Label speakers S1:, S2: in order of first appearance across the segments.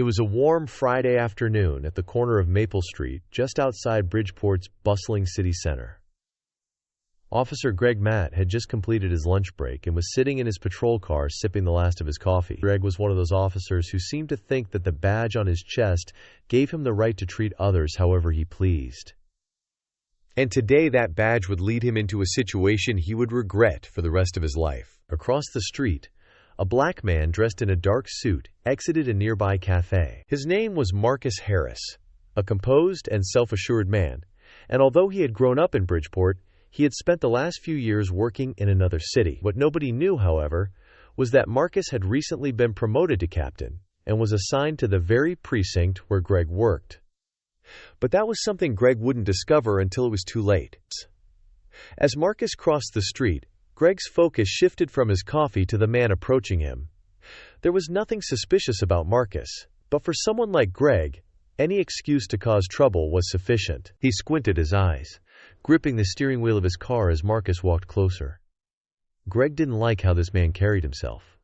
S1: It was a warm Friday afternoon at the corner of Maple Street, just outside Bridgeport's bustling city center. Officer Greg Matt had just completed his lunch break and was sitting in his patrol car sipping the last of his coffee. Greg was one of those officers who seemed to think that the badge on his chest gave him the right to treat others however he pleased. And today that badge would lead him into a situation he would regret for the rest of his life. Across the street, a black man dressed in a dark suit exited a nearby cafe. His name was Marcus Harris, a composed and self-assured man, and although he had grown up in Bridgeport, he had spent the last few years working in another city. What nobody knew, however, was that Marcus had recently been promoted to captain and was assigned to the very precinct where Greg worked. But that was something Greg wouldn't discover until it was too late. As Marcus crossed the street, Greg's focus shifted from his coffee to the man approaching him. There was nothing suspicious about Marcus, but for someone like Greg, any excuse to cause trouble was sufficient. He squinted his eyes, gripping the steering wheel of his car as Marcus walked closer. Greg didn't like how this man carried himself.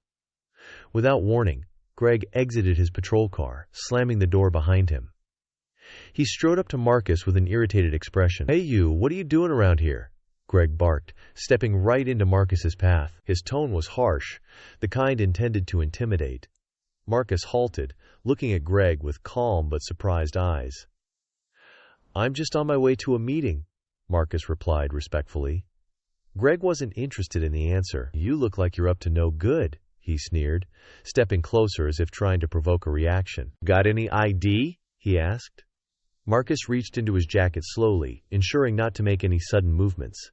S1: Without warning, Greg exited his patrol car, slamming the door behind him. He strode up to Marcus with an irritated expression. "Hey you, what are you doing around here?" Greg barked, stepping right into Marcus's path. His tone was harsh, the kind intended to intimidate. Marcus halted, looking at Greg with calm but surprised eyes. "I'm just on my way to a meeting," Marcus replied respectfully. Greg wasn't interested in the answer. "You look like you're up to no good," he sneered, stepping closer as if trying to provoke a reaction. "Got any ID?" he asked. Marcus reached into his jacket slowly, ensuring not to make any sudden movements.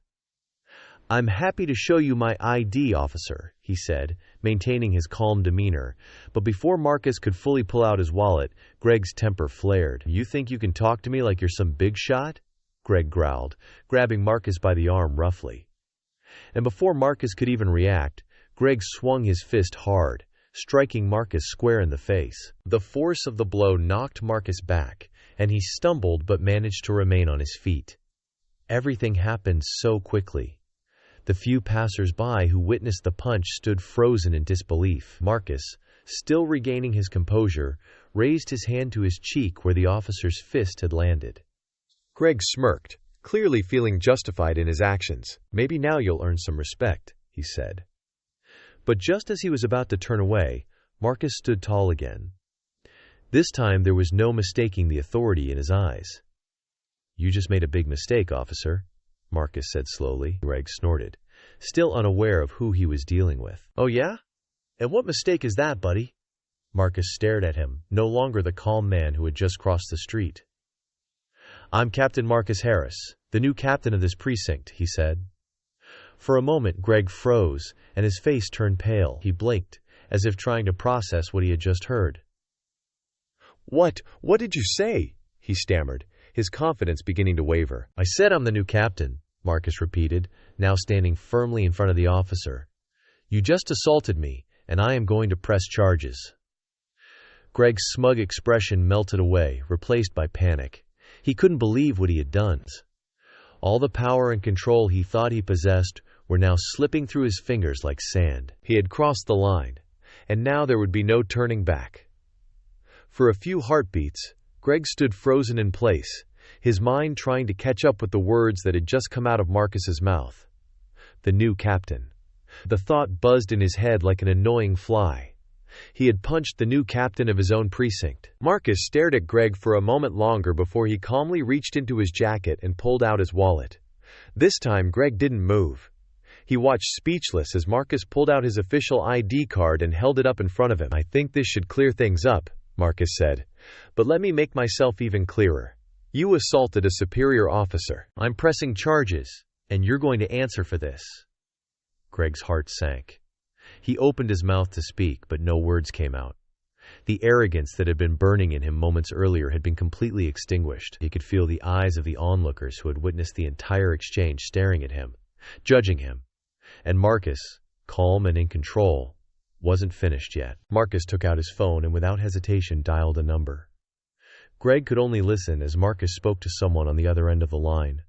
S1: "I'm happy to show you my ID, officer," he said, maintaining his calm demeanor. But before Marcus could fully pull out his wallet, Greg's temper flared. "You think you can talk to me like you're some big shot?" Greg growled, grabbing Marcus by the arm roughly. And before Marcus could even react, Greg swung his fist hard, striking Marcus square in the face. The force of the blow knocked Marcus back, and he stumbled but managed to remain on his feet. Everything happened so quickly. The few passers-by who witnessed the punch stood frozen in disbelief. Marcus, still regaining his composure, raised his hand to his cheek where the officer's fist had landed. Greg smirked, clearly feeling justified in his actions. "Maybe now you'll earn some respect," he said. But just as he was about to turn away, Marcus stood tall again. This time there was no mistaking the authority in his eyes. "You just made a big mistake, officer," Marcus said slowly. Greg snorted, still unaware of who he was dealing with. "Oh yeah? And what mistake is that, buddy?" Marcus stared at him, no longer the calm man who had just crossed the street. "I'm Captain Marcus Harris, the new captain of this precinct," he said. For a moment Greg froze, and his face turned pale. He blinked, as if trying to process what he had just heard. What did you say?" he stammered, his confidence beginning to waver. "I said I'm the new captain," Marcus repeated, now standing firmly in front of the officer. "You just assaulted me, and I am going to press charges." Greg's smug expression melted away, replaced by panic. He couldn't believe what he had done. All the power and control he thought he possessed were now slipping through his fingers like sand. He had crossed the line, and now there would be no turning back. For a few heartbeats, Greg stood frozen in place, his mind trying to catch up with the words that had just come out of Marcus's mouth. The new captain. The thought buzzed in his head like an annoying fly. He had punched the new captain of his own precinct. Marcus stared at Greg for a moment longer before he calmly reached into his jacket and pulled out his wallet. This time Greg didn't move. He watched speechless as Marcus pulled out his official ID card and held it up in front of him. "I think this should clear things up," Marcus said. "But let me make myself even clearer. You assaulted a superior officer. I'm pressing charges, and you're going to answer for this." Greg's heart sank. He opened his mouth to speak, but no words came out. The arrogance that had been burning in him moments earlier had been completely extinguished. He could feel the eyes of the onlookers who had witnessed the entire exchange staring at him, judging him. And Marcus, calm and in control, wasn't finished yet. Marcus took out his phone and without hesitation dialed a number. Greg could only listen as Marcus spoke to someone on the other end of the line.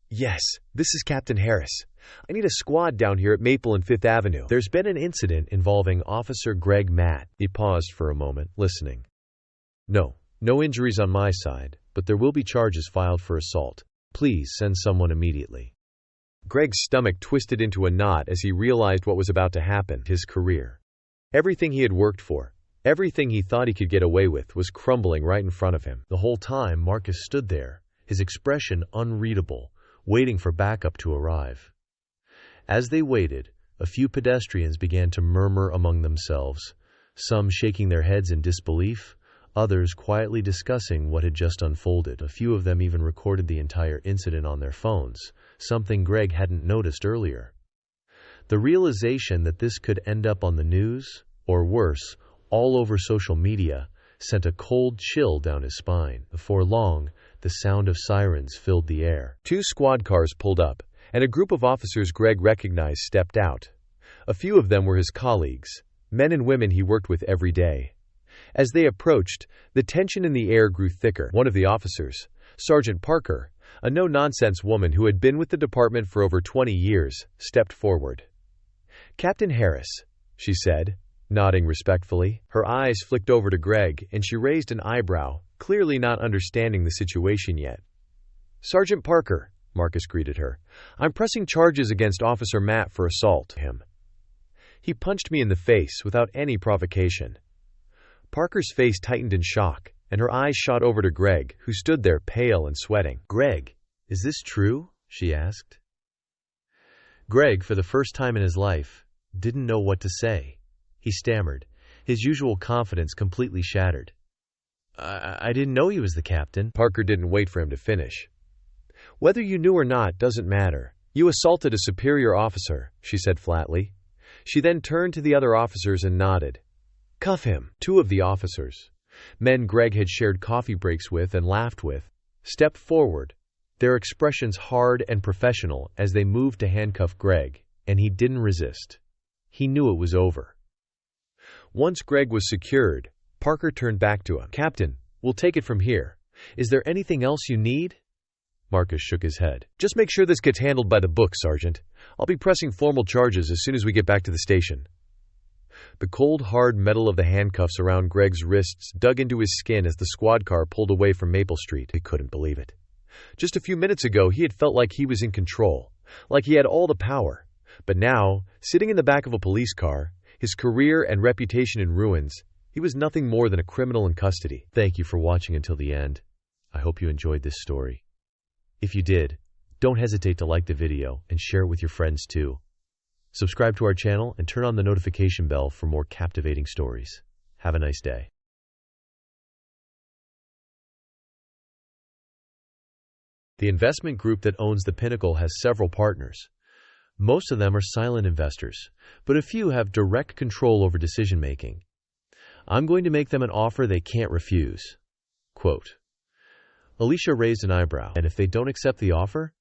S1: "Yes, this is Captain Harris. I need a squad down here at Maple and Fifth Avenue. There's been an incident involving Officer Greg Matt." He paused for a moment, listening. No injuries on my side, but there will be charges filed for assault. Please send someone immediately." Greg's stomach twisted into a knot as he realized what was about to happen. His career. Everything he had worked for, everything he thought he could get away with, was crumbling right in front of him. The whole time, Marcus stood there, his expression unreadable, waiting for backup to arrive. As they waited, a few pedestrians began to murmur among themselves, some shaking their heads in disbelief, others quietly discussing what had just unfolded. A few of them even recorded the entire incident on their phones, something Greg hadn't noticed earlier. The realization that this could end up on the news, or worse, all over social media, sent a cold chill down his spine. Before long, the sound of sirens filled the air. 2 squad cars pulled up, and a group of officers Greg recognized stepped out. A few of them were his colleagues, men and women he worked with every day. As they approached, the tension in the air grew thicker. One of the officers, Sergeant Parker, a no-nonsense woman who had been with the department for over 20 years, stepped forward. "Captain Harris," she said, nodding respectfully. Her eyes flicked over to Greg, and she raised an eyebrow, clearly not understanding the situation yet. "Sergeant Parker," Marcus greeted her, "I'm pressing charges against Officer Matt for assault." He punched me in the face without any provocation. Parker's face tightened in shock, and her eyes shot over to Greg, who stood there pale and sweating. "Greg, is this true?" she asked. Greg, for the first time in his life, didn't know what to say. He stammered, his usual confidence completely shattered. I didn't know he was the captain." Parker didn't wait for him to finish. "Whether you knew or not doesn't matter. You assaulted a superior officer," she said flatly. She then turned to the other officers and nodded. "Cuff him." 2 of the officers, men Greg had shared coffee breaks with and laughed with, stepped forward, their expressions hard and professional as they moved to handcuff Greg, and he didn't resist. He knew it was over. Once Greg was secured, Parker turned back to him. "Captain, we'll take it from here. Is there anything else you need?" Marcus shook his head. "Just make sure this gets handled by the book, Sergeant. I'll be pressing formal charges as soon as we get back to the station." The cold, hard metal of the handcuffs around Greg's wrists dug into his skin as the squad car pulled away from Maple Street. He couldn't believe it. Just a few minutes ago, he had felt like he was in control, like he had all the power. But now, sitting in the back of a police car, his career and reputation in ruins, he was nothing more than a criminal in custody. Thank you for watching until the end. I hope you enjoyed this story. If you did, don't hesitate to like the video and share it with your friends too. Subscribe to our channel and turn on the notification bell for more captivating stories. Have a nice day. The investment group that owns the Pinnacle has several partners. Most of them are silent investors, but a few have direct control over decision-making. I'm going to make them an offer they can't refuse. Quote. Alicia raised an eyebrow. And if they don't accept the offer?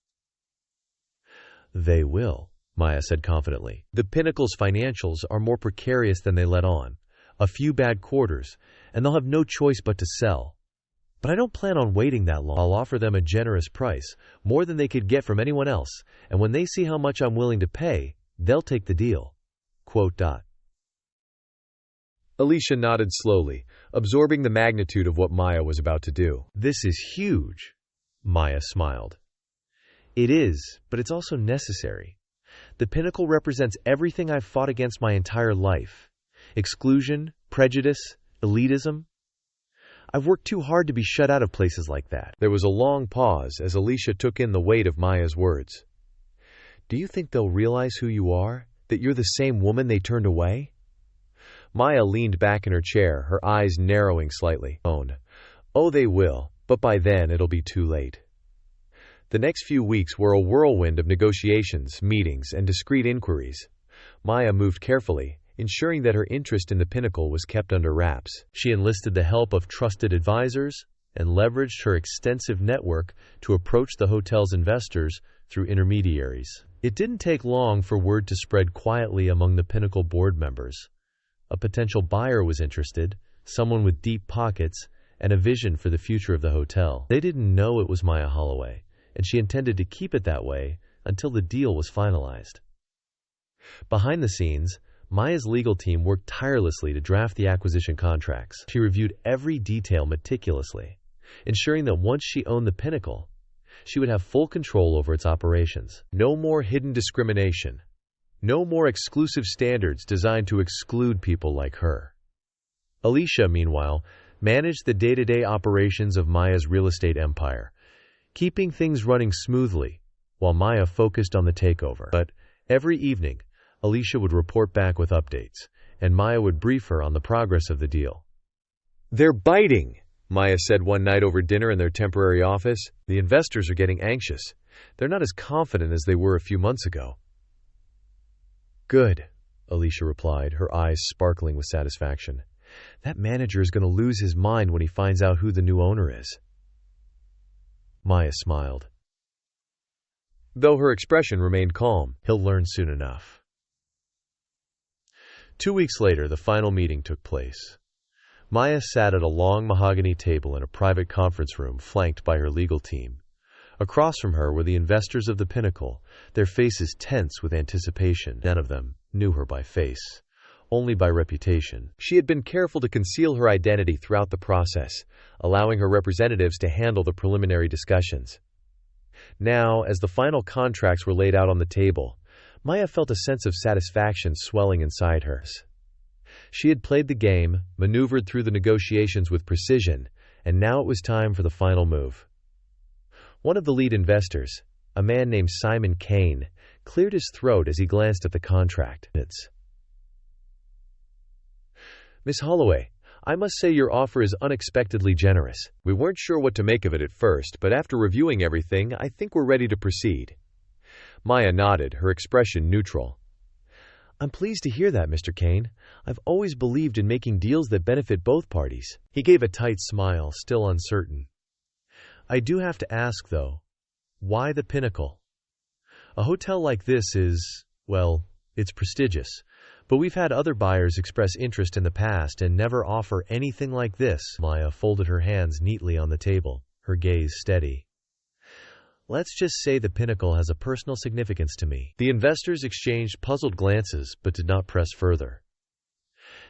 S1: They will, Maya said confidently. The Pinnacle's financials are more precarious than they let on. A few bad quarters, and they'll have no choice but to sell. But I don't plan on waiting that long. I'll offer them a generous price, more than they could get from anyone else, and when they see how much I'm willing to pay, they'll take the deal. Quote. Alicia nodded slowly, absorbing the magnitude of what Maya was about to do. This is huge, Maya smiled. It is, but it's also necessary. The Pinnacle represents everything I've fought against my entire life. Exclusion, prejudice, elitism. I've worked too hard to be shut out of places like that. There was a long pause as Alicia took in the weight of Maya's words. Do you think they'll realize who you are? That you're the same woman they turned away? Maya leaned back in her chair, her eyes narrowing slightly. Oh, they will, but by then it'll be too late. The next few weeks were a whirlwind of negotiations, meetings, and discreet inquiries. Maya moved carefully, ensuring that her interest in the Pinnacle was kept under wraps. She enlisted the help of trusted advisors and leveraged her extensive network to approach the hotel's investors through intermediaries. It didn't take long for word to spread quietly among the Pinnacle board members. A potential buyer was interested, someone with deep pockets and a vision for the future of the hotel. They didn't know it was Maya Holloway, and she intended to keep it that way until the deal was finalized. Behind the scenes, Maya's legal team worked tirelessly to draft the acquisition contracts. She reviewed every detail meticulously, ensuring that once she owned the Pinnacle, she would have full control over its operations. No more hidden discrimination. No more exclusive standards designed to exclude people like her. Alicia, meanwhile, managed the day-to-day operations of Maya's real estate empire, keeping things running smoothly while Maya focused on the takeover. But every evening, Alicia would report back with updates, and Maya would brief her on the progress of the deal. "They're biting," Maya said one night over dinner in their temporary office. "The investors are getting anxious. They're not as confident as they were a few months ago." "Good," Alicia replied, her eyes sparkling with satisfaction. "That manager is going to lose his mind when he finds out who the new owner is." Maya smiled, though her expression remained calm. "He'll learn soon enough." 2 weeks later, the final meeting took place. Maya sat at a long mahogany table in a private conference room flanked by her legal team. Across from her were the investors of the Pinnacle, their faces tense with anticipation. None of them knew her by face, only by reputation. She had been careful to conceal her identity throughout the process, allowing her representatives to handle the preliminary discussions. Now, as the final contracts were laid out on the table, Maya felt a sense of satisfaction swelling inside her. She had played the game, maneuvered through the negotiations with precision, and now it was time for the final move. One of the lead investors, a man named Simon Kane, cleared his throat as he glanced at the contract. "Miss Holloway, I must say your offer is unexpectedly generous. We weren't sure what to make of it at first, but after reviewing everything, I think we're ready to proceed." Maya nodded, her expression neutral. "I'm pleased to hear that, Mr. Kane. I've always believed in making deals that benefit both parties." He gave a tight smile, still uncertain. "I do have to ask, though, why the Pinnacle? A hotel like this is, well, it's prestigious, but we've had other buyers express interest in the past and never offer anything like this." Maya folded her hands neatly on the table, her gaze steady. "Let's just say the Pinnacle has a personal significance to me." The investors exchanged puzzled glances, but did not press further.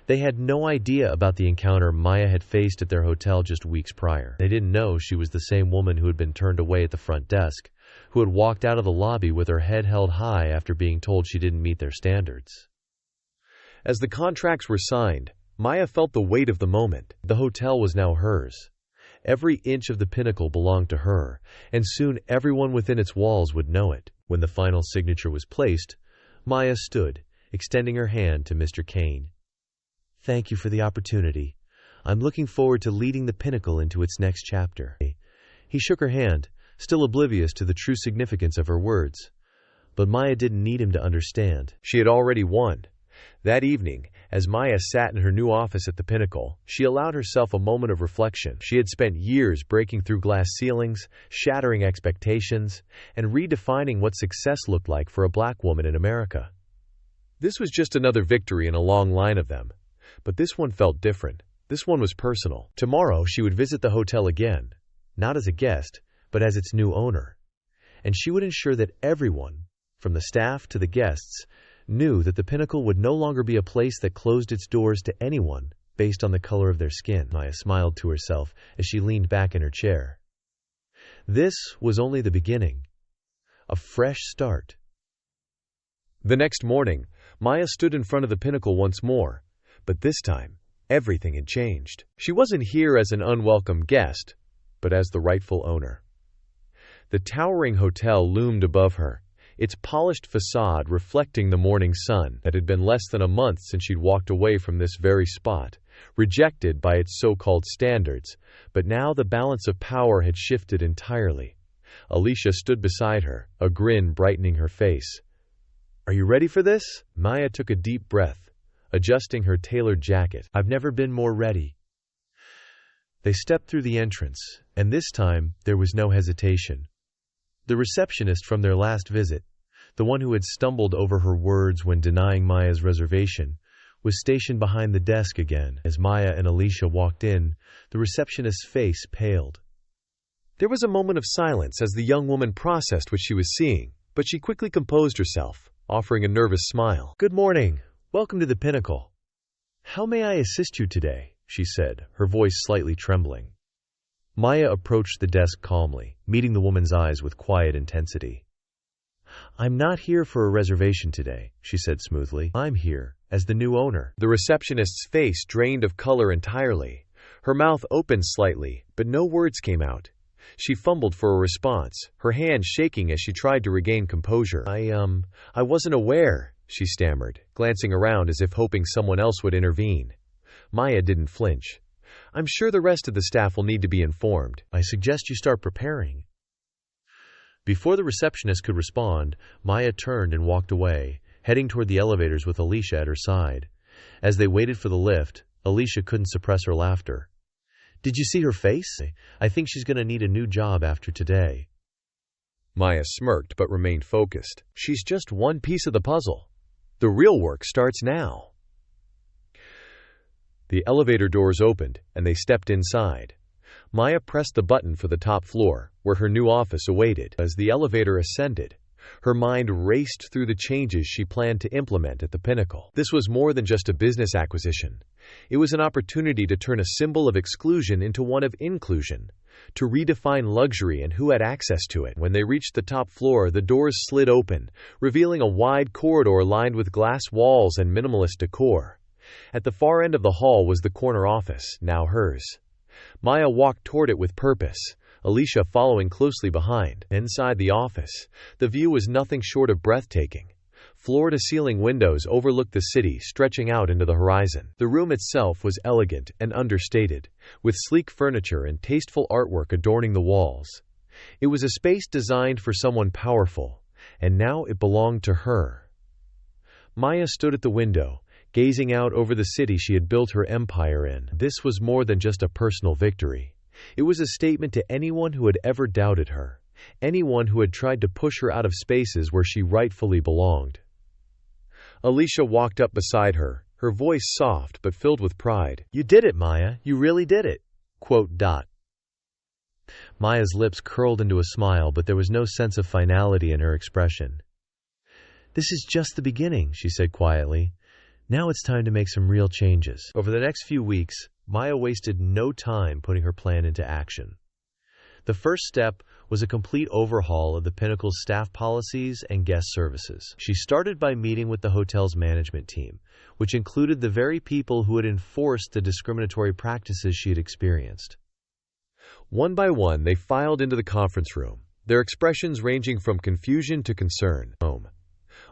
S1: They had no idea about the encounter Maya had faced at their hotel just weeks prior. They didn't know she was the same woman who had been turned away at the front desk, who had walked out of the lobby with her head held high after being told she didn't meet their standards. As the contracts were signed, Maya felt the weight of the moment. The hotel was now hers. Every inch of the Pinnacle belonged to her, and soon everyone within its walls would know it. When the final signature was placed, Maya stood, extending her hand to Mr. Kane. "Thank you for the opportunity. I'm looking forward to leading the Pinnacle into its next chapter." He shook her hand, still oblivious to the true significance of her words. But Maya didn't need him to understand. She had already won. That evening, as Maya sat in her new office at the Pinnacle, she allowed herself a moment of reflection. She had spent years breaking through glass ceilings, shattering expectations, and redefining what success looked like for a black woman in America. This was just another victory in a long line of them. But this one felt different. This one was personal. Tomorrow she would visit the hotel again, not as a guest, but as its new owner. And she would ensure that everyone, from the staff to the guests, knew that the Pinnacle would no longer be a place that closed its doors to anyone based on the color of their skin. Maya smiled to herself as she leaned back in her chair. This was only the beginning. A fresh start. The next morning, Maya stood in front of the Pinnacle once more, but this time, everything had changed. She wasn't here as an unwelcome guest, but as the rightful owner. The towering hotel loomed above her, its polished facade reflecting the morning sun. It had been less than a month since she'd walked away from this very spot, rejected by its so-called standards, but now the balance of power had shifted entirely. Alicia stood beside her, a grin brightening her face. "Are you ready for this?" Maya took a deep breath, adjusting her tailored jacket. "I've never been more ready." They stepped through the entrance, and this time there was no hesitation. The receptionist from their last visit, the one who had stumbled over her words when denying Maya's reservation, was stationed behind the desk again. As Maya and Alicia walked in, the receptionist's face paled. There was a moment of silence as the young woman processed what she was seeing, but she quickly composed herself, offering a nervous smile. "Good morning. Welcome to the Pinnacle. How may I assist you today? She said, her voice slightly trembling. Maya approached the desk calmly, meeting the woman's eyes with quiet intensity. I'm not here for a reservation today, she said smoothly. I'm here as the new owner. The receptionist's face drained of color entirely. Her mouth opened slightly, but no words came out. She fumbled for a response, her hand shaking as she tried to regain composure. I wasn't aware, she stammered, glancing around as if hoping someone else would intervene. Maya didn't flinch. I'm sure the rest of the staff will need to be informed. I suggest you start preparing. Before the receptionist could respond, Maya turned and walked away, heading toward the elevators with Alicia at her side. As they waited for the lift, Alicia couldn't suppress her laughter. Did you see her face? I think she's going to need a new job after today. Maya smirked but remained focused. She's just one piece of the puzzle. The real work starts now. The elevator doors opened, and they stepped inside. Maya pressed the button for the top floor, where her new office awaited. As the elevator ascended, her mind raced through the changes she planned to implement at the Pinnacle. This was more than just a business acquisition. It was an opportunity to turn a symbol of exclusion into one of inclusion, to redefine luxury and who had access to it. When they reached the top floor, the doors slid open, revealing a wide corridor lined with glass walls and minimalist decor. At the far end of the hall was the corner office, now hers. Maya walked toward it with purpose, Alicia following closely behind. Inside the office, the view was nothing short of breathtaking. Floor-to-ceiling windows overlooked the city, stretching out into the horizon. The room itself was elegant and understated, with sleek furniture and tasteful artwork adorning the walls. It was a space designed for someone powerful, and now it belonged to her. Maya stood at the window, gazing out over the city she had built her empire in. This was more than just a personal victory. It was a statement to anyone who had ever doubted her, anyone who had tried to push her out of spaces where she rightfully belonged. Alicia walked up beside her, her voice soft but filled with pride. You did it, Maya. You really did it. Quote. Maya's lips curled into a smile, but there was no sense of finality in her expression. This is just the beginning, she said quietly. Now it's time to make some real changes. Over the next few weeks, Maya wasted no time putting her plan into action. The first step was a complete overhaul of the Pinnacle's staff policies and guest services. She started by meeting with the hotel's management team, which included the very people who had enforced the discriminatory practices she had experienced. One by one, they filed into the conference room, their expressions ranging from confusion to concern.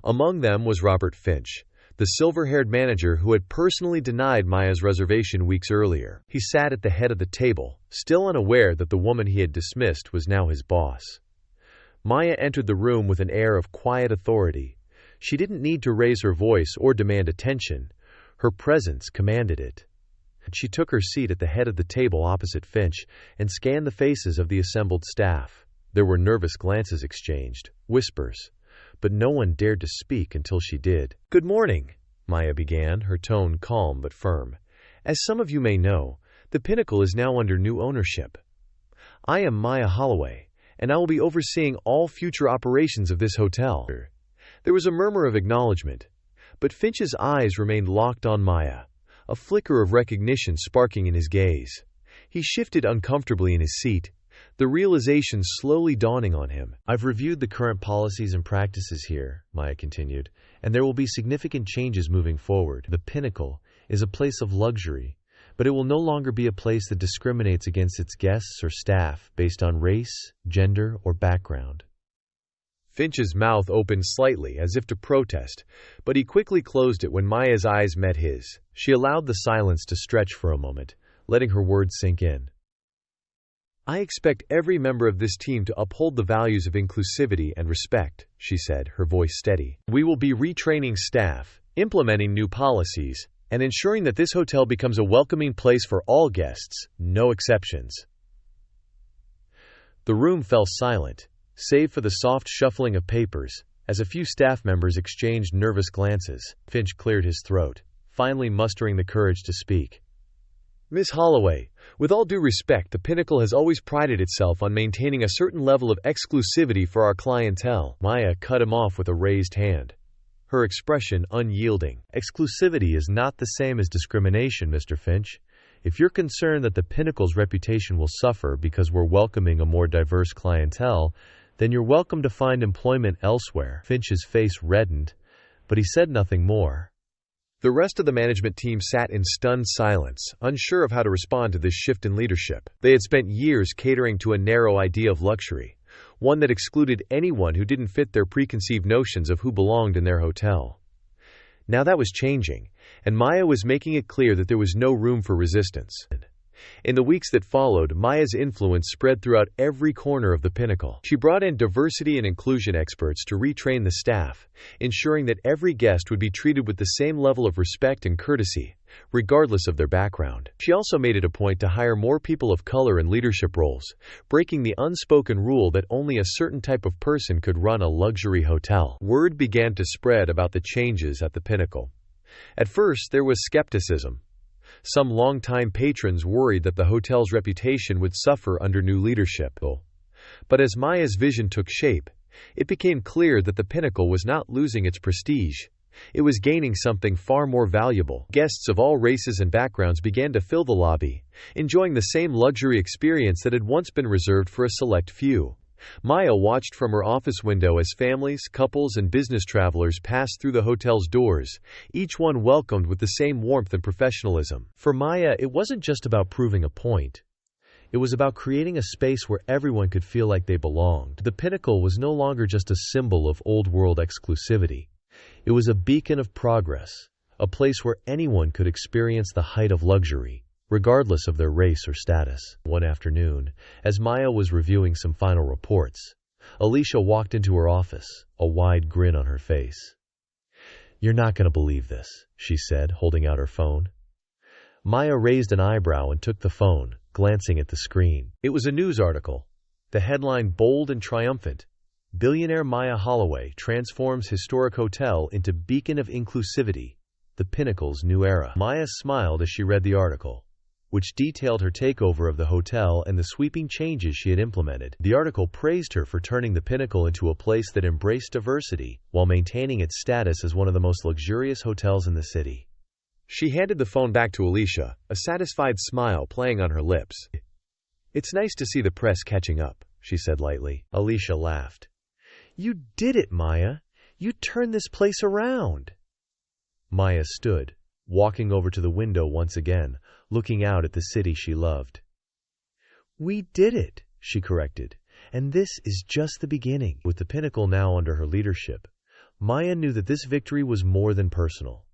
S1: Among them was Robert Finch, the silver-haired manager who had personally denied Maya's reservation weeks earlier. He sat at the head of the table, still unaware that the woman he had dismissed was now his boss. Maya entered the room with an air of quiet authority. She didn't need to raise her voice or demand attention. Her presence commanded it. She took her seat at the head of the table opposite Finch and scanned the faces of the assembled staff. There were nervous glances exchanged, whispers, but no one dared to speak until she did. Good morning, Maya began, her tone calm but firm. As some of you may know, the Pinnacle is now under new ownership. I am Maya Holloway, and I will be overseeing all future operations of this hotel. There was a murmur of acknowledgement, but Finch's eyes remained locked on Maya, a flicker of recognition sparking in his gaze. He shifted uncomfortably in his seat, the realization slowly dawning on him. I've reviewed the current policies and practices here, Maya continued, and there will be significant changes moving forward. The Pinnacle is a place of luxury, but it will no longer be a place that discriminates against its guests or staff based on race, gender, or background. Finch's mouth opened slightly as if to protest, but he quickly closed it when Maya's eyes met his. She allowed the silence to stretch for a moment, letting her words sink in. I expect every member of this team to uphold the values of inclusivity and respect, she said, her voice steady. We will be retraining staff, implementing new policies, and ensuring that this hotel becomes a welcoming place for all guests, no exceptions. The room fell silent, save for the soft shuffling of papers, as a few staff members exchanged nervous glances. Finch cleared his throat, finally mustering the courage to speak. Miss Holloway, with all due respect, the Pinnacle has always prided itself on maintaining a certain level of exclusivity for our clientele. Maya cut him off with a raised hand. her expression unyielding. Exclusivity is not the same as discrimination, Mr. Finch. If you're concerned that the Pinnacle's reputation will suffer because we're welcoming a more diverse clientele, then you're welcome to find employment elsewhere. Finch's face reddened, but he said nothing more. The rest of the management team sat in stunned silence, unsure of how to respond to this shift in leadership. They had spent years catering to a narrow idea of luxury, one that excluded anyone who didn't fit their preconceived notions of who belonged in their hotel. Now that was changing, and Maya was making it clear that there was no room for resistance. In the weeks that followed, Maya's influence spread throughout every corner of the Pinnacle. She brought in diversity and inclusion experts to retrain the staff, ensuring that every guest would be treated with the same level of respect and courtesy, regardless of their background. She also made it a point to hire more people of color in leadership roles, breaking the unspoken rule that only a certain type of person could run a luxury hotel. Word began to spread about the changes at the Pinnacle. At first, there was skepticism. Some longtime patrons worried that the hotel's reputation would suffer under new leadership. But as Maya's vision took shape, it became clear that the Pinnacle was not losing its prestige. It was gaining something far more valuable. Guests of all races and backgrounds began to fill the lobby, enjoying the same luxury experience that had once been reserved for a select few. Maya watched from her office window as families, couples, and business travelers passed through the hotel's doors, each one welcomed with the same warmth and professionalism. For Maya, it wasn't just about proving a point. It was about creating a space where everyone could feel like they belonged. The Pinnacle was no longer just a symbol of old-world exclusivity. It was a beacon of progress, a place where anyone could experience the height of luxury, regardless of their race or status. One afternoon, as Maya was reviewing some final reports, Alicia walked into her office, a wide grin on her face. "You're not going to believe this," she said, holding out her phone. Maya raised an eyebrow and took the phone, glancing at the screen. It was a news article. The headline bold and triumphant: "Billionaire Maya Holloway transforms historic hotel into beacon of inclusivity, the Pinnacle's new era." Maya smiled as she read the article, which detailed her takeover of the hotel and the sweeping changes she had implemented. The article praised her for turning the Pinnacle into a place that embraced diversity while maintaining its status as one of the most luxurious hotels in the city. She handed the phone back to Alicia, a satisfied smile playing on her lips. "It's nice to see the press catching up," she said lightly. Alicia laughed. "You did it, Maya. You turned this place around." Maya stood, walking over to the window once again, looking out at the city she loved. "We did it," she corrected, "and this is just the beginning." With the Pinnacle now under her leadership, Maya knew that this victory was more than personal.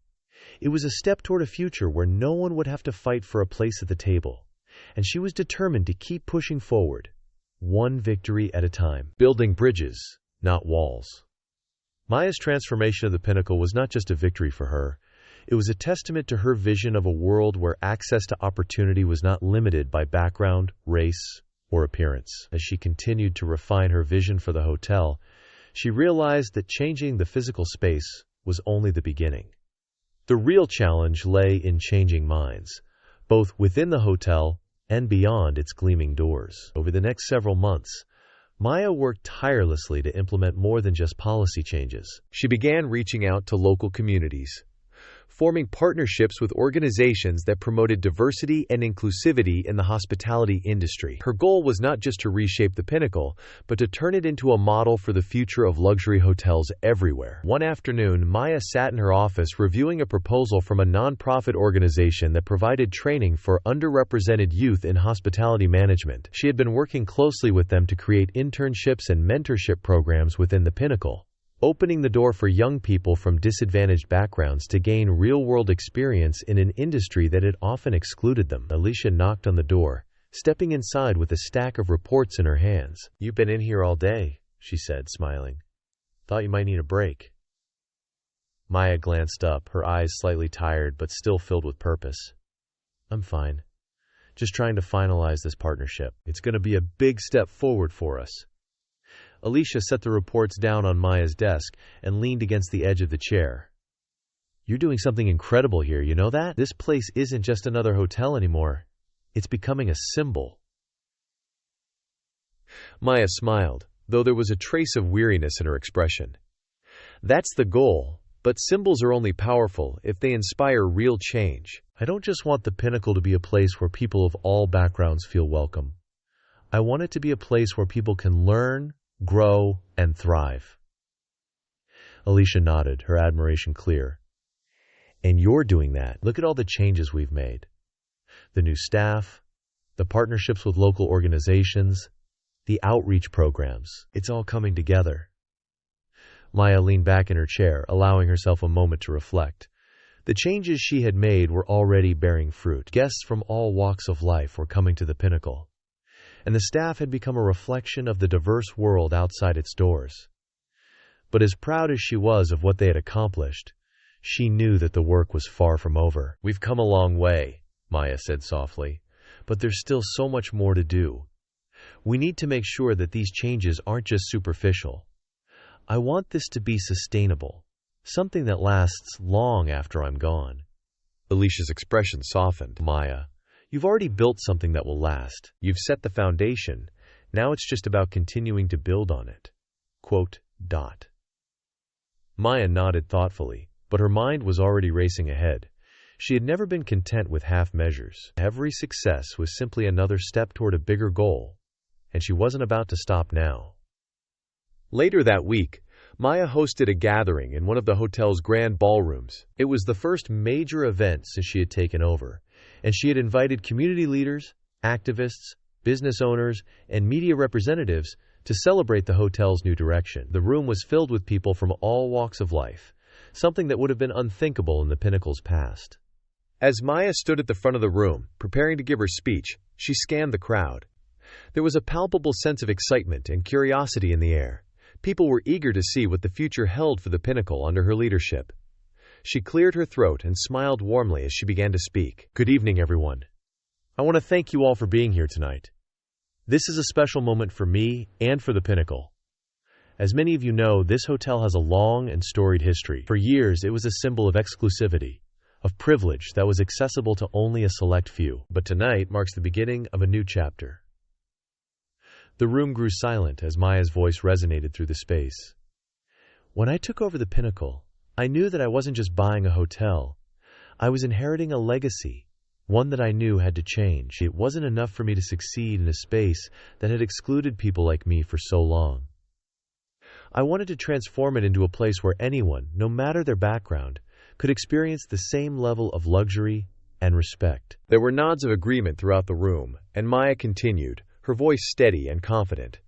S1: It was a step toward a future where no one would have to fight for a place at the table, and she was determined to keep pushing forward, one victory at a time, building bridges, not walls. Maya's transformation of the Pinnacle was not just a victory for her. It was a testament to her vision of a world where access to opportunity was not limited by background, race, or appearance. As she continued to refine her vision for the hotel, she realized that changing the physical space was only the beginning. The real challenge lay in changing minds, both within the hotel and beyond its gleaming doors. Over the next several months, Maya worked tirelessly to implement more than just policy changes. She began reaching out to local communities, forming partnerships with organizations that promoted diversity and inclusivity in the hospitality industry. Her goal was not just to reshape the Pinnacle, but to turn it into a model for the future of luxury hotels everywhere. One afternoon, Maya sat in her office reviewing a proposal from a nonprofit organization that provided training for underrepresented youth in hospitality management. She had been working closely with them to create internships and mentorship programs within the Pinnacle, opening the door for young people from disadvantaged backgrounds to gain real-world experience in an industry that had often excluded them. Alicia knocked on the door, stepping inside with a stack of reports in her hands. "You've been in here all day," she said, smiling. "Thought you might need a break." Maya glanced up, her eyes slightly tired but still filled with purpose. "I'm fine. Just trying to finalize this partnership. It's going to be a big step forward for us." Alicia set the reports down on Maya's desk and leaned against the edge of the chair. "You're doing something incredible here, you know that? This place isn't just another hotel anymore. It's becoming a symbol." Maya smiled, though there was a trace of weariness in her expression. "That's the goal. But symbols are only powerful if they inspire real change. I don't just want the Pinnacle to be a place where people of all backgrounds feel welcome. I want it to be a place where people can learn, grow, and thrive. Alicia nodded, her admiration clear. And you're doing that. Look at all the changes we've made. The new staff, the partnerships with local organizations, the outreach programs. It's all coming together. Maya leaned back in her chair, allowing herself a moment to reflect. The changes she had made were already bearing fruit. Guests from all walks of life were coming to the Pinnacle, and the staff had become a reflection of the diverse world outside its doors. But as proud as she was of what they had accomplished, she knew that the work was far from over. We've come a long way, Maya said softly, but there's still so much more to do. We need to make sure that these changes aren't just superficial. I want this to be sustainable, something that lasts long after I'm gone. Alicia's expression softened. Maya, you've already built something that will last. You've set the foundation. Now it's just about continuing to build on it. Quote, dot. Maya nodded thoughtfully, but her mind was already racing ahead. She had never been content with half measures. Every success was simply another step toward a bigger goal, and she wasn't about to stop now. Later that week, Maya hosted a gathering in one of the hotel's grand ballrooms. It was the first major event since she had taken over, and she had invited community leaders, activists, business owners, and media representatives to celebrate the hotel's new direction. The room was filled with people from all walks of life, something that would have been unthinkable in the Pinnacle's past. As Maya stood at the front of the room, preparing to give her speech, she scanned the crowd. There was a palpable sense of excitement and curiosity in the air. People were eager to see what the future held for the Pinnacle under her leadership. She cleared her throat and smiled warmly as she began to speak. Good evening, everyone. I want to thank you all for being here tonight. This is a special moment for me and for the Pinnacle. As many of you know, this hotel has a long and storied history. For years, it was a symbol of exclusivity, of privilege that was accessible to only a select few. But tonight marks the beginning of a new chapter. The room grew silent as Maya's voice resonated through the space. When I took over the Pinnacle, I knew that I wasn't just buying a hotel. I was inheriting a legacy, one that I knew had to change. It wasn't enough for me to succeed in a space that had excluded people like me for so long. I wanted to transform it into a place where anyone, no matter their background, could experience the same level of luxury and respect. There were nods of agreement throughout the room, and Maya continued, her voice steady and confident.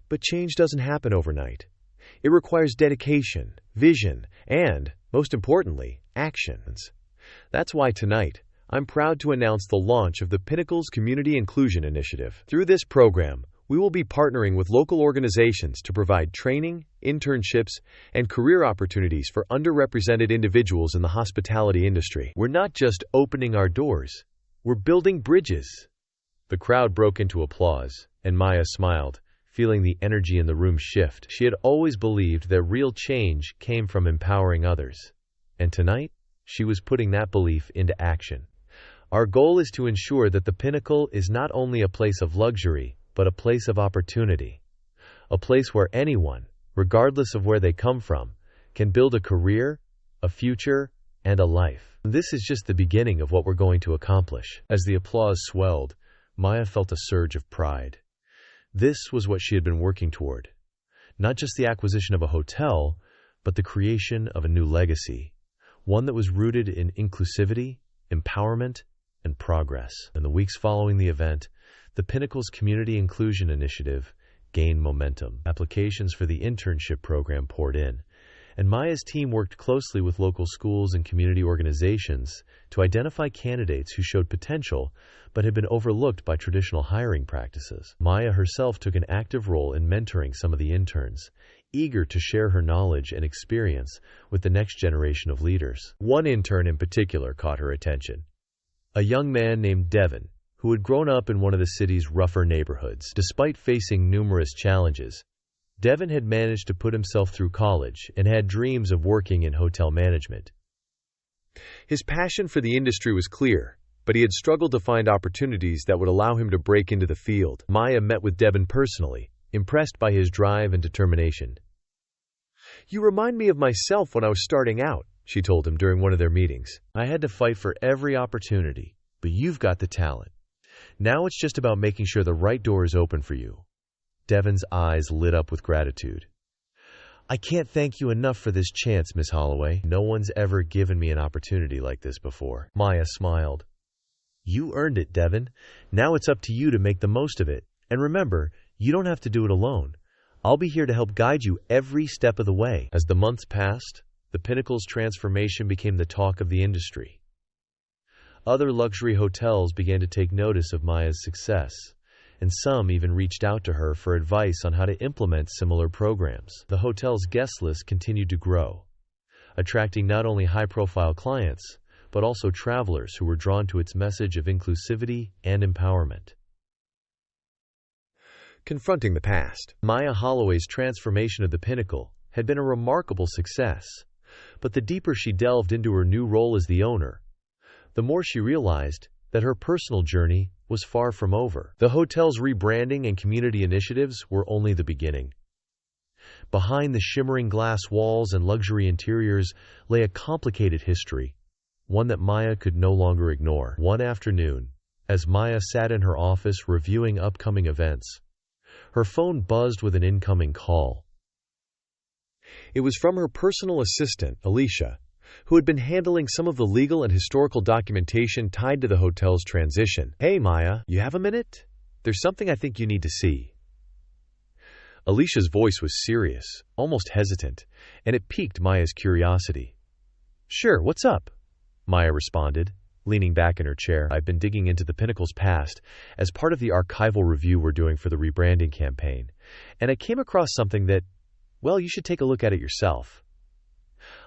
S1: But change doesn't happen overnight. It requires dedication, vision, and, most importantly, actions. That's why tonight, I'm proud to announce the launch of the Pinnacle's Community Inclusion Initiative. Through this program, we will be partnering with local organizations to provide training, internships, and career opportunities for underrepresented individuals in the hospitality industry. We're not just opening our doors, we're building bridges. The crowd broke into applause, and Maya smiled, feeling the energy in the room shift. She had always believed that real change came from empowering others, and tonight, she was putting that belief into action. Our goal is to ensure that the Pinnacle is not only a place of luxury, but a place of opportunity. A place where anyone, regardless of where they come from, can build a career, a future, and a life. This is just the beginning of what we're going to accomplish. As the applause swelled, Maya felt a surge of pride. This was what she had been working toward. Not just the acquisition of a hotel, but the creation of a new legacy. One that was rooted in inclusivity, empowerment, and progress. In the weeks following the event, the Pinnacle's Community Inclusion Initiative gained momentum. Applications for the internship program poured in, and Maya's team worked closely with local schools and community organizations to identify candidates who showed potential but had been overlooked by traditional hiring practices. Maya herself took an active role in mentoring some of the interns, eager to share her knowledge and experience with the next generation of leaders. One intern in particular caught her attention. A young man named Devin, who had grown up in one of the city's rougher neighborhoods. Despite facing numerous challenges, Devin had managed to put himself through college and had dreams of working in hotel management. His passion for the industry was clear, but he had struggled to find opportunities that would allow him to break into the field. Maya met with Devin personally, impressed by his drive and determination. "You remind me of myself when I was starting out," she told him during one of their meetings. "I had to fight for every opportunity, but you've got the talent. Now it's just about making sure the right door is open for you." Devon's eyes lit up with gratitude. "I can't thank you enough for this chance, Miss Holloway. No one's ever given me an opportunity like this before." Maya smiled. "You earned it, Devon. Now it's up to you to make the most of it. And remember, you don't have to do it alone. I'll be here to help guide you every step of the way." As the months passed, the Pinnacle's transformation became the talk of the industry. Other luxury hotels began to take notice of Maya's success, and some even reached out to her for advice on how to implement similar programs. The hotel's guest list continued to grow, attracting not only high-profile clients, but also travelers who were drawn to its message of inclusivity and empowerment. Confronting the past. Maya Holloway's transformation of the Pinnacle had been a remarkable success, but the deeper she delved into her new role as the owner, the more she realized that her personal journey was far from over. The hotel's rebranding and community initiatives were only the beginning. Behind the shimmering glass walls and luxury interiors lay a complicated history, one that Maya could no longer ignore. One afternoon, as Maya sat in her office reviewing upcoming events, her phone buzzed with an incoming call. It was from her personal assistant, Alicia, who had been handling some of the legal and historical documentation tied to the hotel's transition. "Hey, Maya, you have a minute? There's something I think you need to see." Alicia's voice was serious, almost hesitant, and it piqued Maya's curiosity. "Sure, what's up?" Maya responded, leaning back in her chair. "I've been digging into the Pinnacle's past as part of the archival review we're doing for the rebranding campaign, and I came across something that, well, you should take a look at it yourself.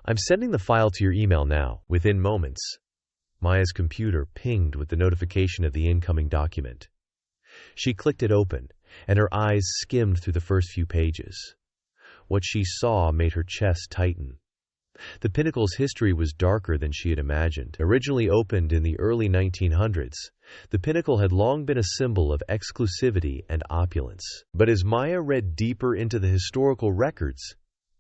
S1: I'm sending the file to your email now." Within moments, Maya's computer pinged with the notification of the incoming document. She clicked it open, and her eyes skimmed through the first few pages. What she saw made her chest tighten. The Pinnacle's history was darker than she had imagined. Originally opened in the early 1900s, the Pinnacle had long been a symbol of exclusivity and opulence. But as Maya read deeper into the historical records,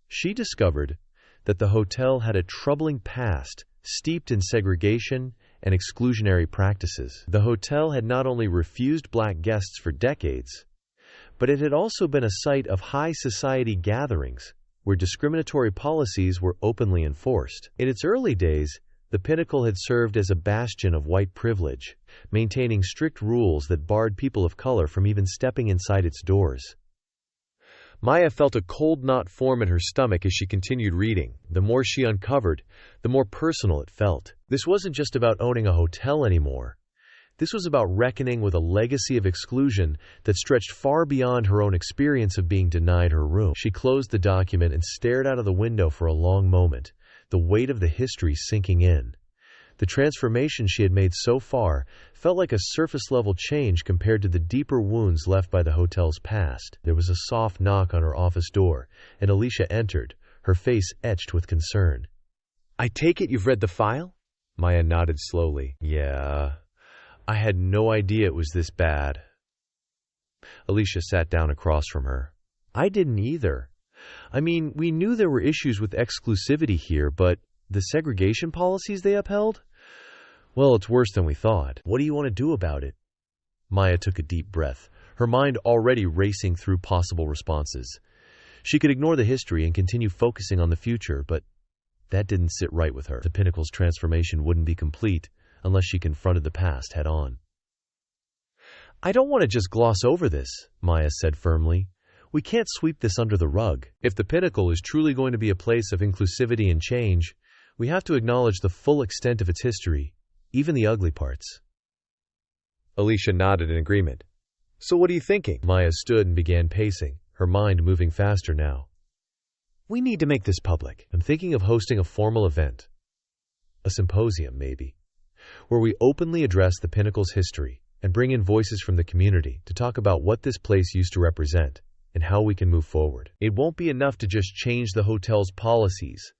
S1: she discovered that the hotel had a troubling past steeped in segregation and exclusionary practices. The hotel had not only refused black guests for decades, but it had also been a site of high society gatherings where discriminatory policies were openly enforced. In its early days, the Pinnacle had served as a bastion of white privilege, maintaining strict rules that barred people of color from even stepping inside its doors. Maya felt a cold knot form in her stomach as she continued reading. The more she uncovered, the more personal it felt. This wasn't just about owning a hotel anymore. This was about reckoning with a legacy of exclusion that stretched far beyond her own experience of being denied her room. She closed the document and stared out of the window for a long moment, the weight of the history sinking in. The transformation she had made so far felt like a surface-level change compared to the deeper wounds left by the hotel's past. There was a soft knock on her office door, and Alicia entered, her face etched with concern. "I take it you've read the file?" Maya nodded slowly. "Yeah. I had no idea it was this bad." Alicia sat down across from her. "I didn't either. I mean, we knew there were issues with exclusivity here, but the segregation policies they upheld? Well, it's worse than we thought. What do you want to do about it?" Maya took a deep breath, her mind already racing through possible responses. She could ignore the history and continue focusing on the future, but that didn't sit right with her. The Pinnacle's transformation wouldn't be complete unless she confronted the past head-on. "I don't want to just gloss over this," Maya said firmly. "We can't sweep this under the rug. If the Pinnacle is truly going to be a place of inclusivity and change, we have to acknowledge the full extent of its history, even the ugly parts." Alicia nodded in agreement. "So what are you thinking?" Maya stood and began pacing, her mind moving faster now. "We need to make this public. I'm thinking of hosting a formal event. A symposium, maybe, where we openly address the Pinnacle's history and bring in voices from the community to talk about what this place used to represent and how we can move forward. It won't be enough to just change the hotel's policies.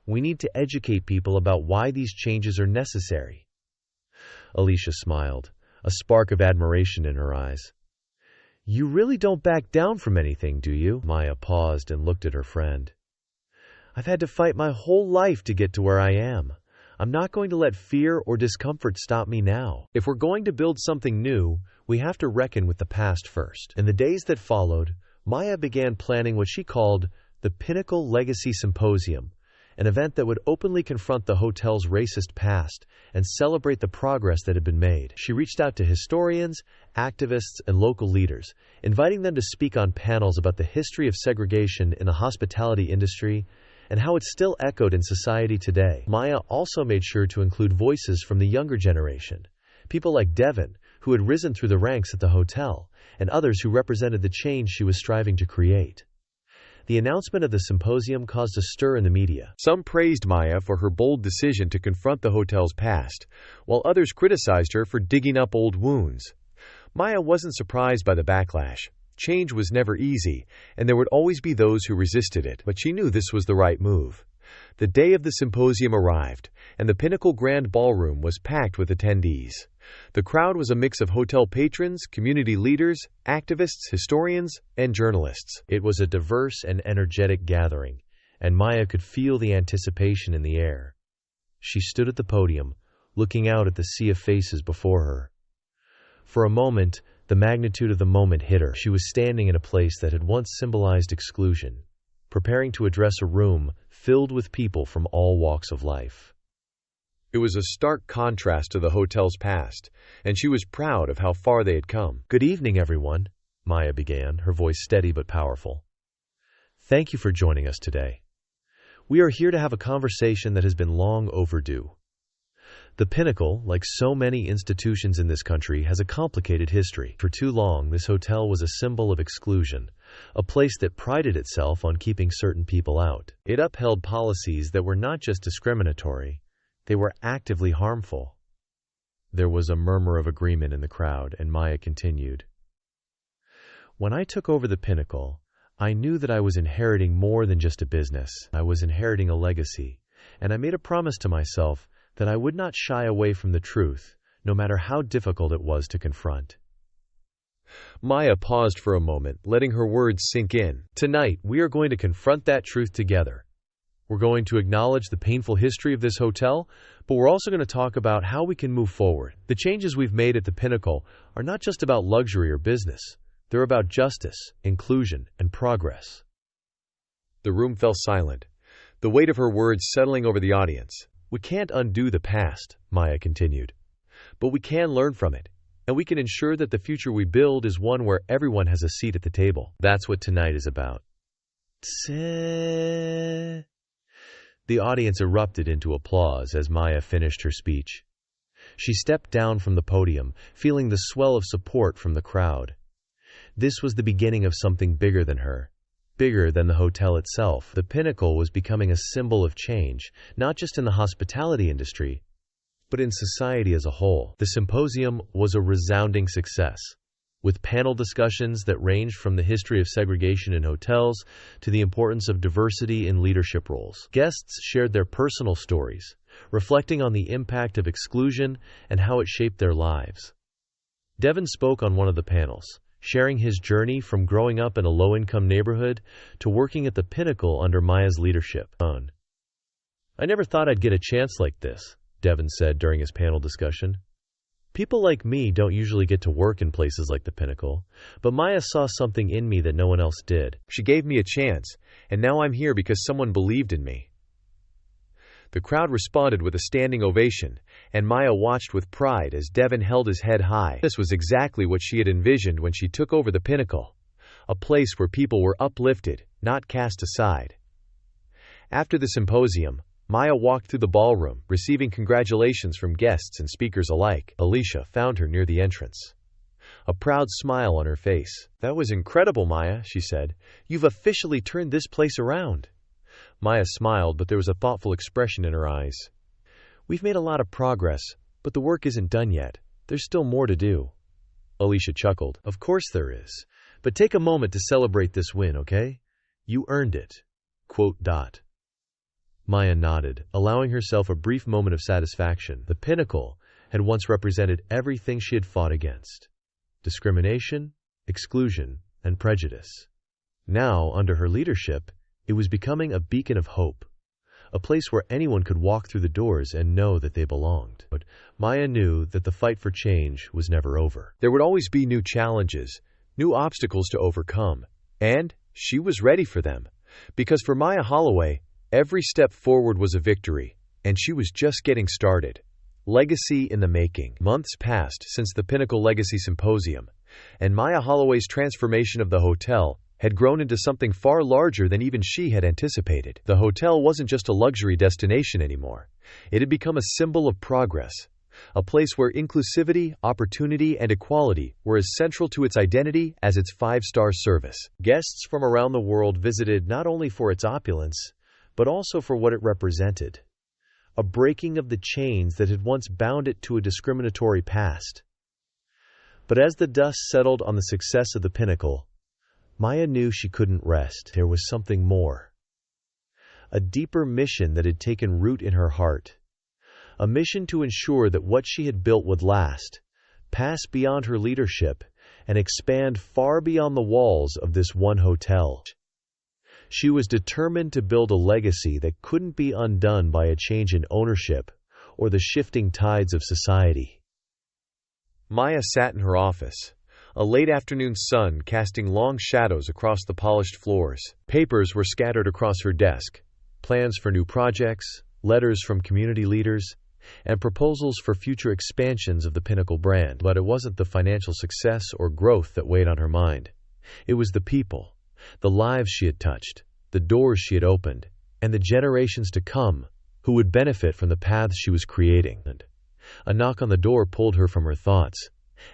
S1: We need to educate people about why these changes are necessary." Alicia smiled, a spark of admiration in her eyes. "You really don't back down from anything, do you?" Maya paused and looked at her friend. I've had to fight my whole life to get to where I am. I'm not going to let fear or discomfort stop me now. If we're going to build something new, we have to reckon with the past first." In the days that followed, Maya began planning what she called the Pinnacle Legacy Symposium, an event that would openly confront the hotel's racist past and celebrate the progress that had been made. She reached out to historians, activists, and local leaders, inviting them to speak on panels about the history of segregation in the hospitality industry and how it still echoed in society today. Maya also made sure to include voices from the younger generation, people like Devin, who had risen through the ranks at the hotel, and others who represented the change she was striving to create. The announcement of the symposium caused a stir in the media. Some praised Maya for her bold decision to confront the hotel's past, while others criticized her for digging up old wounds. Maya wasn't surprised by the backlash. Change was never easy, and there would always be those who resisted it, but she knew this was the right move. The day of the symposium arrived, and the Pinnacle Grand Ballroom was packed with attendees. The crowd was a mix of hotel patrons, community leaders, activists, historians, and journalists. It was a diverse and energetic gathering, and Maya could feel the anticipation in the air. She stood at the podium, looking out at the sea of faces before her. For a moment, the magnitude of the moment hit her. She was standing in a place that had once symbolized exclusion, preparing to address a room filled with people from all walks of life. It was a stark contrast to the hotel's past, and she was proud of how far they had come. "Good evening, everyone," Maya began, her voice steady but powerful. "Thank you for joining us today. We are here to have a conversation that has been long overdue. The Pinnacle, like so many institutions in this country, has a complicated history. For too long, this hotel was a symbol of exclusion, a place that prided itself on keeping certain people out. It upheld policies that were not just discriminatory, they were actively harmful." There was a murmur of agreement in the crowd, and Maya continued. "When I took over the Pinnacle, I knew that I was inheriting more than just a business. I was inheriting a legacy, and I made a promise to myself that I would not shy away from the truth, no matter how difficult it was to confront." Maya paused for a moment, letting her words sink in. "Tonight, we are going to confront that truth together. We're going to acknowledge the painful history of this hotel, but we're also going to talk about how we can move forward. The changes we've made at the Pinnacle are not just about luxury or business. They're about justice, inclusion, and progress." The room fell silent, the weight of her words settling over the audience. "We can't undo the past," Maya continued, "but we can learn from it, and we can ensure that the future we build is one where everyone has a seat at the table. That's what tonight is about." The audience erupted into applause as Maya finished her speech. She stepped down from the podium, feeling the swell of support from the crowd. This was the beginning of something bigger than her. Bigger than the hotel itself. The Pinnacle was becoming a symbol of change, not just in the hospitality industry, but in society as a whole. The symposium was a resounding success, with panel discussions that ranged from the history of segregation in hotels to the importance of diversity in leadership roles. Guests shared their personal stories, reflecting on the impact of exclusion and how it shaped their lives. Devin spoke on one of the panels, sharing his journey from growing up in a low-income neighborhood to working at the Pinnacle under Maya's leadership. "I never thought I'd get a chance like this," Devin said during his panel discussion. "People like me don't usually get to work in places like the Pinnacle, but Maya saw something in me that no one else did. She gave me a chance, and now I'm here because someone believed in me." The crowd responded with a standing ovation, and Maya watched with pride as Devin held his head high. This was exactly what she had envisioned when she took over the Pinnacle, a place where people were uplifted, not cast aside. After the symposium, Maya walked through the ballroom, receiving congratulations from guests and speakers alike. Alicia found her near the entrance, a proud smile on her face. "That was incredible, Maya," she said. "You've officially turned this place around." Maya smiled, but there was a thoughtful expression in her eyes. "We've made a lot of progress, but the work isn't done yet. There's still more to do." Alicia chuckled. "Of course there is. But take a moment to celebrate this win, okay? You earned it." Maya nodded, allowing herself a brief moment of satisfaction. The Pinnacle had once represented everything she had fought against: discrimination, exclusion, and prejudice. Now, under her leadership, it was becoming a beacon of hope, a place where anyone could walk through the doors and know that they belonged. But Maya knew that the fight for change was never over. There would always be new challenges, new obstacles to overcome, and she was ready for them. Because for Maya Holloway, every step forward was a victory, and she was just getting started. Legacy in the making. Months passed since the Pinnacle Legacy Symposium, and Maya Holloway's transformation of the hotel had grown into something far larger than even she had anticipated. The hotel wasn't just a luxury destination anymore. It had become a symbol of progress, a place where inclusivity, opportunity, and equality were as central to its identity as its five-star service. Guests from around the world visited not only for its opulence, but also for what it represented. A breaking of the chains that had once bound it to a discriminatory past. But as the dust settled on the success of the Pinnacle, Maya knew she couldn't rest. There was something more. A deeper mission that had taken root in her heart. A mission to ensure that what she had built would last, pass beyond her leadership, and expand far beyond the walls of this one hotel. She was determined to build a legacy that couldn't be undone by a change in ownership or the shifting tides of society. Maya sat in her office, a late afternoon sun casting long shadows across the polished floors. Papers were scattered across her desk, plans for new projects, letters from community leaders, and proposals for future expansions of the Pinnacle brand. But it wasn't the financial success or growth that weighed on her mind. It was the people, the lives she had touched, the doors she had opened, and the generations to come who would benefit from the paths she was creating. A knock on the door pulled her from her thoughts,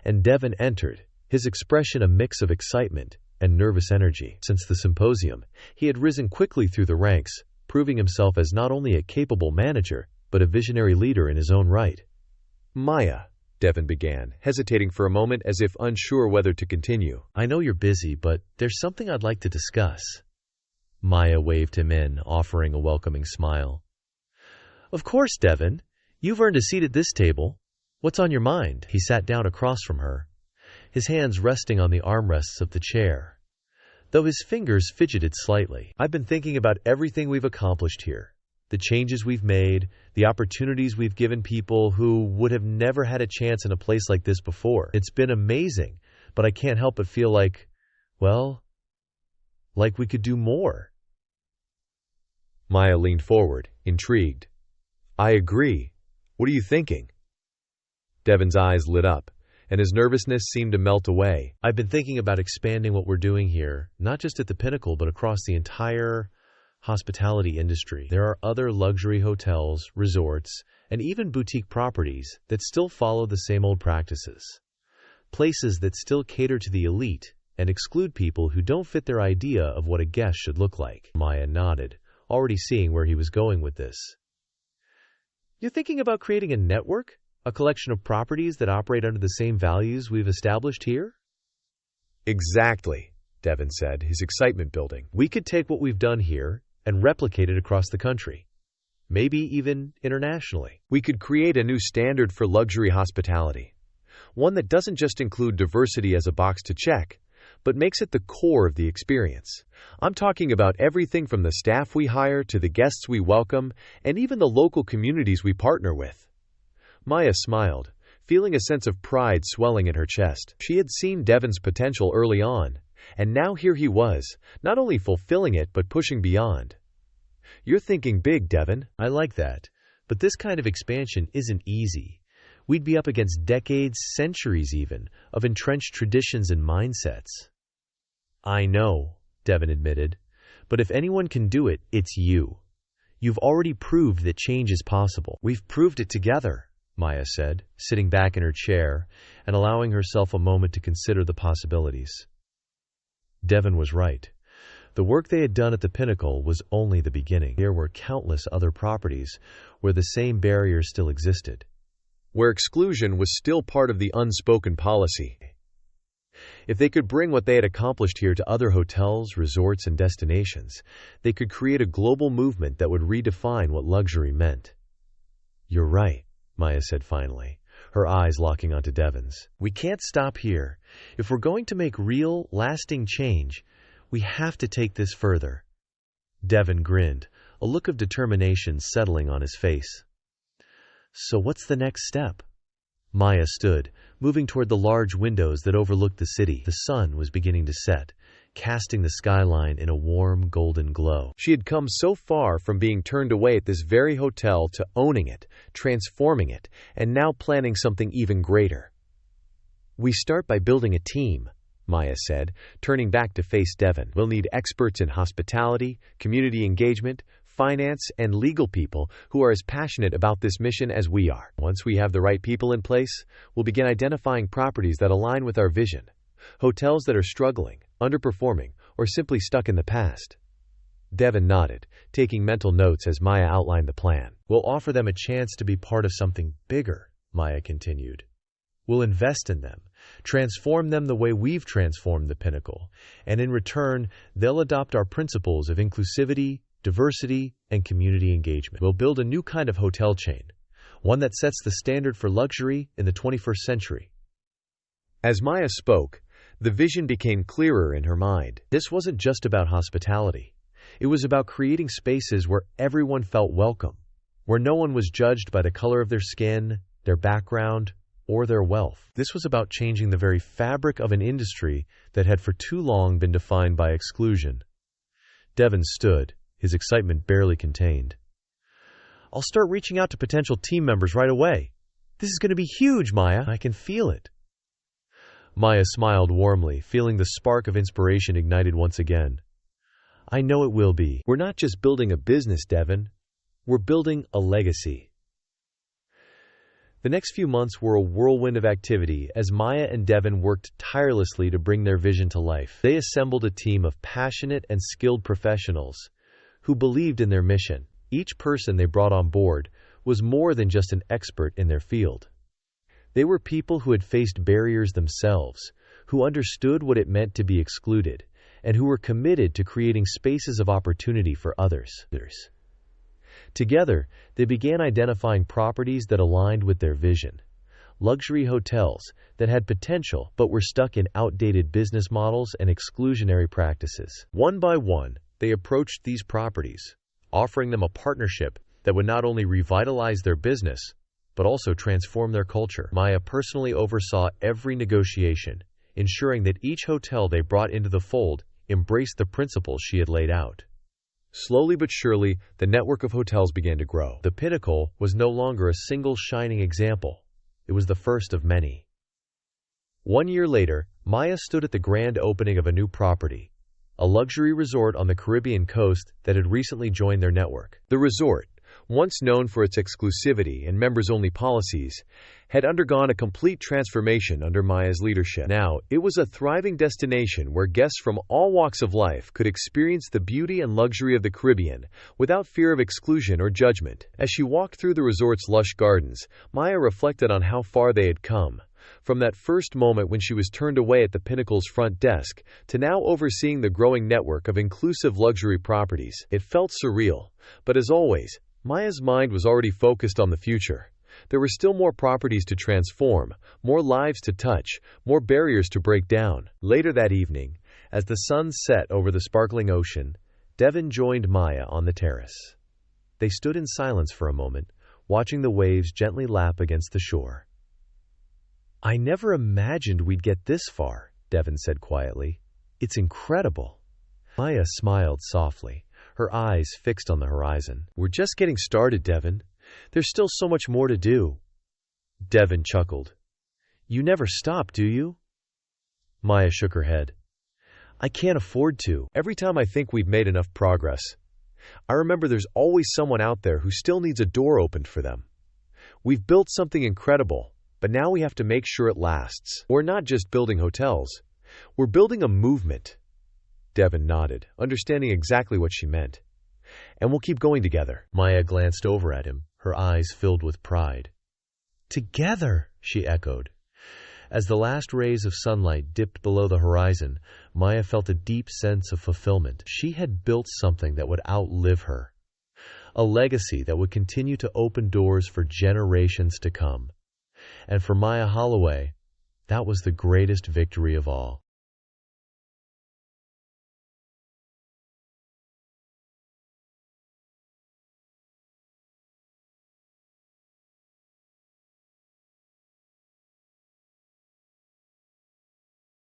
S1: and Devin entered, his expression a mix of excitement and nervous energy. Since the symposium, he had risen quickly through the ranks, proving himself as not only a capable manager, but a visionary leader in his own right. "Maya," Devin began, hesitating for a moment as if unsure whether to continue. "I know you're busy, but there's something I'd like to discuss." Maya waved him in, offering a welcoming smile. "Of course, Devin. You've earned a seat at this table. What's on your mind?" He sat down across from her, his hands resting on the armrests of the chair, though his fingers fidgeted slightly. "I've been thinking about everything we've accomplished here, the changes we've made, the opportunities we've given people who would have never had a chance in a place like this before. It's been amazing, but I can't help but feel like, well, like we could do more." Maya leaned forward, intrigued. "I agree. What are you thinking?" Devin's eyes lit up, and his nervousness seemed to melt away. "I've been thinking about expanding what we're doing here, not just at the Pinnacle, but across the entire hospitality industry. There are other luxury hotels, resorts, and even boutique properties that still follow the same old practices. Places that still cater to the elite and exclude people who don't fit their idea of what a guest should look like." Maya nodded, already seeing where he was going with this. "You're thinking about creating a network? A collection of properties that operate under the same values we've established here?" "Exactly," Devin said, his excitement building. "We could take what we've done here and replicate it across the country, maybe even internationally. We could create a new standard for luxury hospitality, one that doesn't just include diversity as a box to check, but makes it the core of the experience. I'm talking about everything from the staff we hire to the guests we welcome and even the local communities we partner with." Maya smiled, feeling a sense of pride swelling in her chest. She had seen Devin's potential early on, and now here he was, not only fulfilling it but pushing beyond. "You're thinking big, Devin." "I like that, but this kind of expansion isn't easy. We'd be up against decades, centuries even, of entrenched traditions and mindsets." "I know," Devin admitted, "but if anyone can do it, it's you. You've already proved that change is possible." "We've proved it together," Maya said, sitting back in her chair and allowing herself a moment to consider the possibilities. Devin was right. The work they had done at the Pinnacle was only the beginning. There were countless other properties where the same barriers still existed, where exclusion was still part of the unspoken policy. If they could bring what they had accomplished here to other hotels, resorts, and destinations, they could create a global movement that would redefine what luxury meant. "You're right," Maya said finally, her eyes locking onto Devin's. "We can't stop here. If we're going to make real, lasting change, we have to take this further." Devin grinned, a look of determination settling on his face. "So what's the next step?" Maya stood, moving toward the large windows that overlooked the city. The sun was beginning to set, casting the skyline in a warm, golden glow. She had come so far from being turned away at this very hotel to owning it, transforming it, and now planning something even greater. "We start by building a team," Maya said, turning back to face Devon. "We'll need experts in hospitality, community engagement, finance, and legal people who are as passionate about this mission as we are. Once we have the right people in place, we'll begin identifying properties that align with our vision. Hotels that are struggling, underperforming, or simply stuck in the past." Devon nodded, taking mental notes as Maya outlined the plan. "We'll offer them a chance to be part of something bigger," Maya continued. "We'll invest in them, transform them the way we've transformed the Pinnacle, and in return, they'll adopt our principles of inclusivity, diversity, and community engagement. We'll build a new kind of hotel chain, one that sets the standard for luxury in the 21st century." As Maya spoke, the vision became clearer in her mind. This wasn't just about hospitality. It was about creating spaces where everyone felt welcome, where no one was judged by the color of their skin, their background, or their wealth. This was about changing the very fabric of an industry that had for too long been defined by exclusion. Devon stood, his excitement barely contained. "I'll start reaching out to potential team members right away. This is going to be huge, Maya. I can feel it." Maya smiled warmly, feeling the spark of inspiration ignited once again. "I know it will be. We're not just building a business, Devon. We're building a legacy." The next few months were a whirlwind of activity as Maya and Devon worked tirelessly to bring their vision to life. They assembled a team of passionate and skilled professionals who believed in their mission. Each person they brought on board was more than just an expert in their field. They were people who had faced barriers themselves, who understood what it meant to be excluded, and who were committed to creating spaces of opportunity for others. Together, they began identifying properties that aligned with their vision. Luxury hotels that had potential but were stuck in outdated business models and exclusionary practices. One by one, they approached these properties, offering them a partnership that would not only revitalize their business, but also transform their culture. Maya personally oversaw every negotiation, ensuring that each hotel they brought into the fold embraced the principles she had laid out. Slowly but surely, the network of hotels began to grow. The Pinnacle was no longer a single shining example. It was the first of many. 1 year later, Maya stood at the grand opening of a new property, a luxury resort on the Caribbean coast that had recently joined their network. The resort, once known for its exclusivity and members-only policies, had undergone a complete transformation under Maya's leadership. Now, it was a thriving destination where guests from all walks of life could experience the beauty and luxury of the Caribbean without fear of exclusion or judgment. As she walked through the resort's lush gardens, Maya reflected on how far they had come. From that first moment when she was turned away at the Pinnacle's front desk, to now overseeing the growing network of inclusive luxury properties. It felt surreal, but as always, Maya's mind was already focused on the future. There were still more properties to transform, more lives to touch, more barriers to break down. Later that evening, as the sun set over the sparkling ocean, Devon joined Maya on the terrace. They stood in silence for a moment, watching the waves gently lap against the shore. "I never imagined we'd get this far," Devon said quietly. "It's incredible." Maya smiled softly, her eyes fixed on the horizon. "We're just getting started, Devon. There's still so much more to do." Devon chuckled. "You never stop, do you?" Maya shook her head. "I can't afford to. Every time I think we've made enough progress, I remember there's always someone out there who still needs a door opened for them. We've built something incredible, but now we have to make sure it lasts. We're not just building hotels. We're building a movement." Devon nodded, understanding exactly what she meant. "And we'll keep going together." Maya glanced over at him, her eyes filled with pride. "Together," she echoed. As the last rays of sunlight dipped below the horizon, Maya felt a deep sense of fulfillment. She had built something that would outlive her. A legacy that would continue to open doors for generations to come. And for Maya Holloway, that was the greatest victory of all.